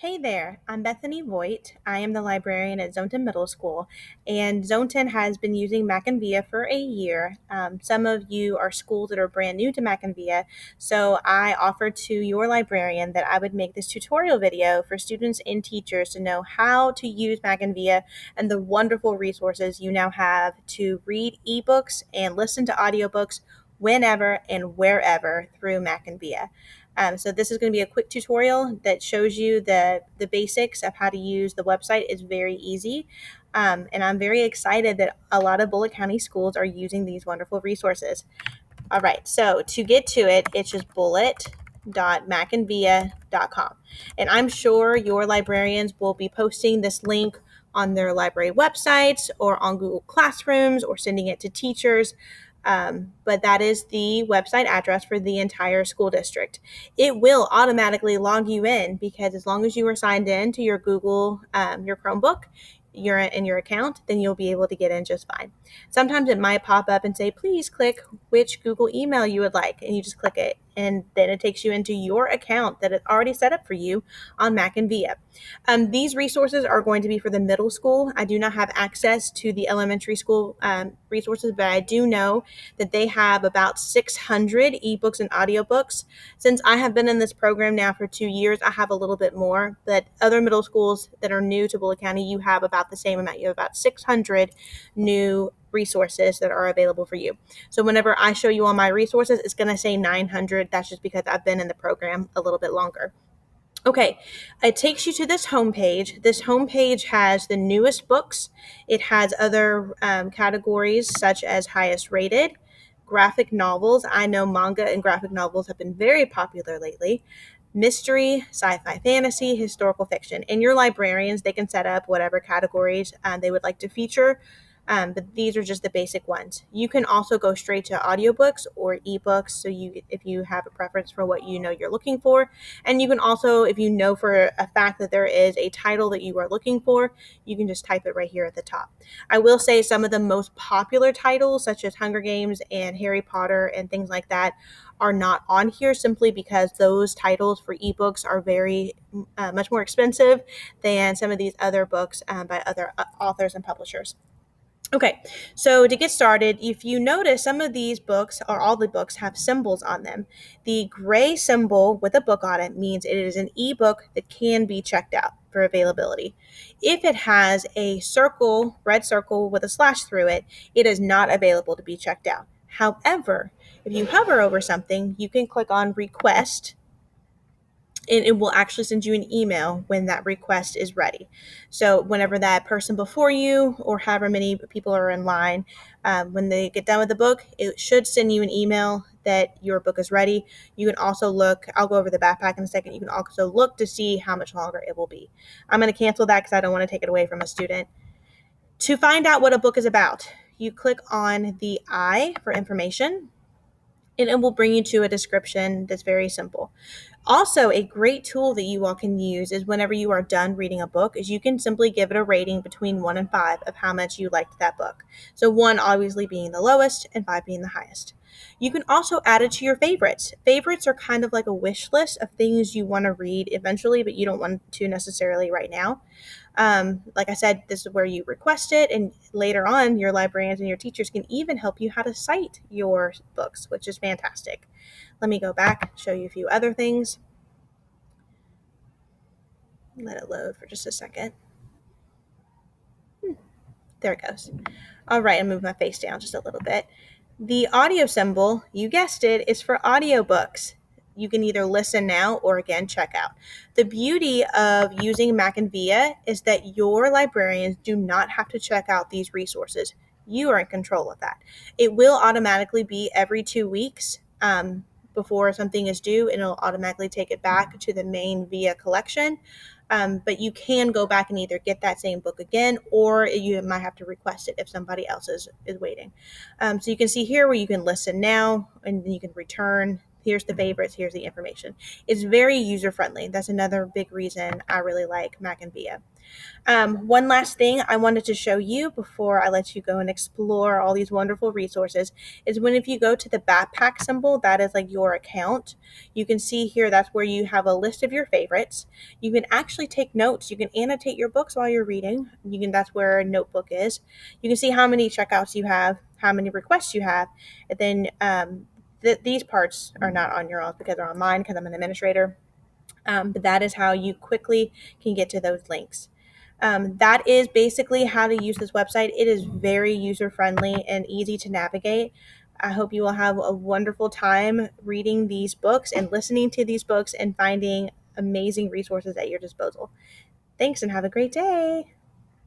Hey there, I'm Bethany Voigt. I am the librarian at Zonton Middle School, and Zonton has been using MackinVIA for a year. Some of you are schools that are brand new to MackinVIA, so I offered to your librarian that I would make this tutorial video for students and teachers to know how to use MackinVIA and the wonderful resources you now have to read ebooks and listen to audiobooks whenever and wherever through MackinVIA. So this is going to be a quick tutorial that shows you the basics of how to use the website. It's very easy. And I'm very excited that a lot of Bullitt County schools are using these wonderful resources. All right, so to get to it, it's just bullet.mackinvia.com. And I'm sure your librarians will be posting this link on their library websites or on Google Classrooms or sending it to teachers. But that is the website address for the entire school district. It will automatically log you in because as long as you are signed in to your Google, your Chromebook, you're in your account, then you'll be able to get in just fine. Sometimes it might pop up and say, please click which Google email you would like, and you just click it, and then it takes you into your account that is already set up for you on MackinVIA. These resources are going to be for the middle school. I do not have access to the elementary school resources, but I do know that they have about 600 ebooks and audiobooks. Since I have been in this program now for 2 years, I have a little bit more, but other middle schools that are new to Bullitt County, you have about the same amount. You have about 600 new resources that are available for you. So whenever I show you all my resources, it's going to say 900. That's just because I've been in the program a little bit longer. Okay, it takes you to this homepage. This homepage has the newest books. It has other categories such as highest rated, graphic novels. I know manga and graphic novels have been very popular lately. Mystery, sci-fi, fantasy, historical fiction. And your librarians, they can set up whatever categories they would like to feature. But these are just the basic ones. You can also go straight to audiobooks or ebooks. So if you have a preference for what you know you're looking for, and you can also, if you know for a fact that there is a title that you are looking for, you can just type it right here at the top. I will say some of the most popular titles, such as Hunger Games and Harry Potter and things like that, are not on here simply because those titles for ebooks are very much more expensive than some of these other books by other authors and publishers. Okay, so to get started, if you notice some of these books, or all the books, have symbols on them. The gray symbol with a book on it means it is an ebook that can be checked out for availability. If it has a circle, red circle with a slash through it, it is not available to be checked out. However, if you hover over something, you can click on request, and it will actually send you an email when that request is ready. So whenever that person before you, or however many people are in line, when they get done with the book, it should send you an email that your book is ready. You can also look, I'll go over the backpack in a second, you can also look to see how much longer it will be. I'm going to cancel that because I don't want to take it away from a student. To find out what a book is about, you click on the I for information, and it will bring you to a description that's very simple. Also, a great tool that you all can use is whenever you are done reading a book, is you can simply give it a rating between 1 and 5 of how much you liked that book. So 1 obviously being the lowest and 5 being the highest. You can also add it to your favorites. Favorites are kind of like a wish list of things you want to read eventually, but you don't want to necessarily right now. Like I said, this is where you request it, and later on, your librarians and your teachers can even help you how to cite your books, which is fantastic. Let me go back, show you a few other things. Let it load for just a second. There it goes. All right, I'll move my face down just a little bit. The audio symbol, you guessed it, is for audiobooks. You can either listen now or again check out. The beauty of using MackinVIA is that your librarians do not have to check out these resources. You are in control of that. It will automatically be every 2 weeks before something is due, and it'll automatically take it back to the main VIA collection. But you can go back and either get that same book again, or you might have to request it if somebody else is waiting. So you can see here where you can listen now, and then you can return Here's the favorites, here's the information. It's very user friendly. That's another big reason I really like MackinVIA. One last thing I wanted to show you before I let you go and explore all these wonderful resources is when if you go to the backpack symbol, that is like your account, you can see here that's where you have a list of your favorites. You can actually take notes. You can annotate your books while you're reading. That's where a notebook is. You can see how many checkouts you have, how many requests you have, and then these parts are not on your own because they're on mine because I'm an administrator. But that is how you quickly can get to those links. That is basically how to use this website. It is very user friendly and easy to navigate. I hope you will have a wonderful time reading these books and listening to these books and finding amazing resources at your disposal. Thanks and have a great day.